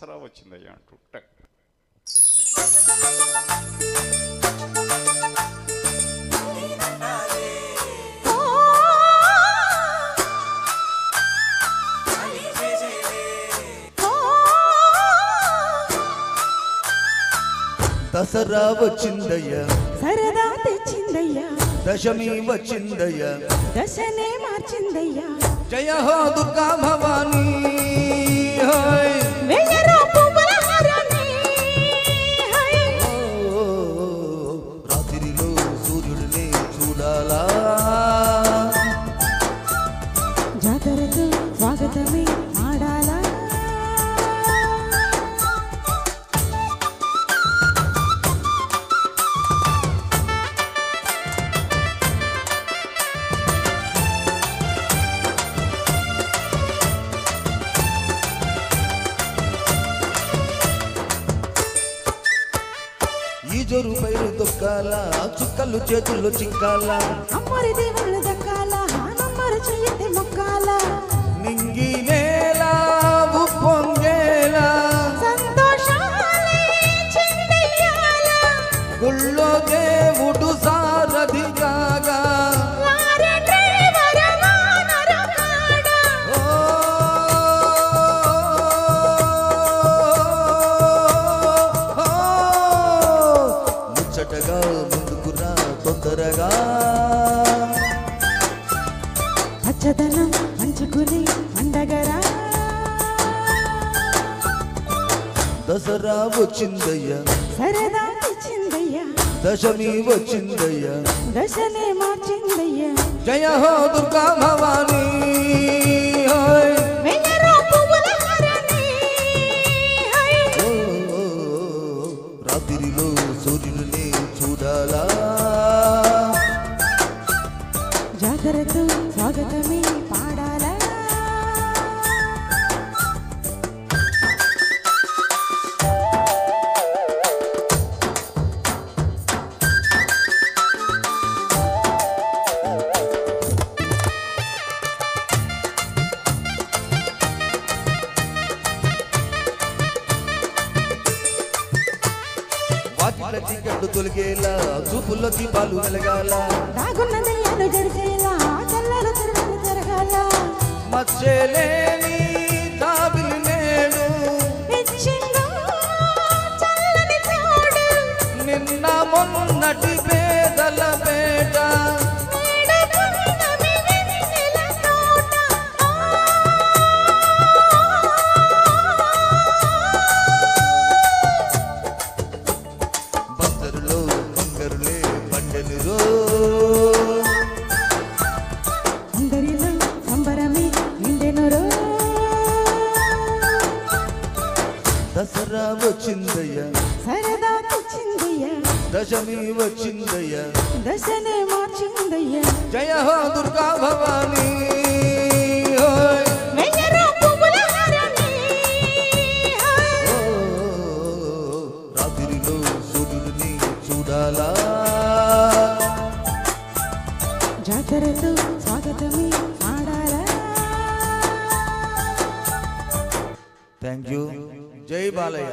దసరా వచ్చిందయ్యా అంటూ టక్ దసరా వచ్చిందయ్యా, సరదా తెచ్చిందయ్యా, దశమి వచ్చిందయ్యా, దశనే మార్చిందయ్యా. జయ హో దుర్గా భవానీ, వెయ్యరా పువ్వుల హారాన్ని, రాత్రిలో సూర్యుడిని చూడాలా, జాతరకు స్వాగతమే ఆడాలా. ఈ జోరు పైరు తొక్కాల, చుక్కలు చేతుల్లో చిక్కాల, అమ్మరి దేవుళ్ళు దక్కాల, నమ్మరు చెయ్యతే మొక్కాల, నింగి నేల ఉప్పొంగేల, సంతోషాలే చిందయ్యాల, గుళ్ళో దేవుడు సారథి కాగా, లారీ డ్రైవర్ వానర కాడ, ముచ్చటగా ముందుకురా తొందరగా, పచ్చదనం పంచుకుని పండగరా. దసరా వచ్చిందయ్యా, సరదా తెచ్చిందయ్యా, దశమి వచ్చిందయ్యా, దశనే మార్చిందయ్యా. జయ హో దుర్గా భవానీ, వెయ్యరా పువ్వుల హారాన్ని, రాత్రిలో సూర్యుడిని చూడాలా, జాగ్రత్త స్వాగతమే పాడాలా. వాకిల చీకట్లు తొలగేలా, చూపుల్లో దీపాలు వెలగాల, దాగున్న దయ్యాలు జరిగేలా, చల్లలు తిరగలు జరగాల, మచ్చలేని తాబిలి నేను, పిచ్చిందో చల్లని తోడు, నిన్న మొన్నటి పేదల పేట, వేడుకున్నవి వెన్నెల తోట. బందరులో బంగరులే బండెనురో, అందరిలో సంబరమే నిండెనురో. దసరా వచ్చిందయ్యా, సరదా తెచ్చిందయ్యా, దశమి వచ్చిందయ్యా, దశనే మార్చిందయ్యా. జయ హో దుర్గా భవానీ, వెయ్యరా పువ్వుల హారాన్ని, రాత్రిలో సూర్యుడిని చూడాలా, జాతరతో స్వాగతమే ఆడాలా. Thank you. జై బాలయ్య.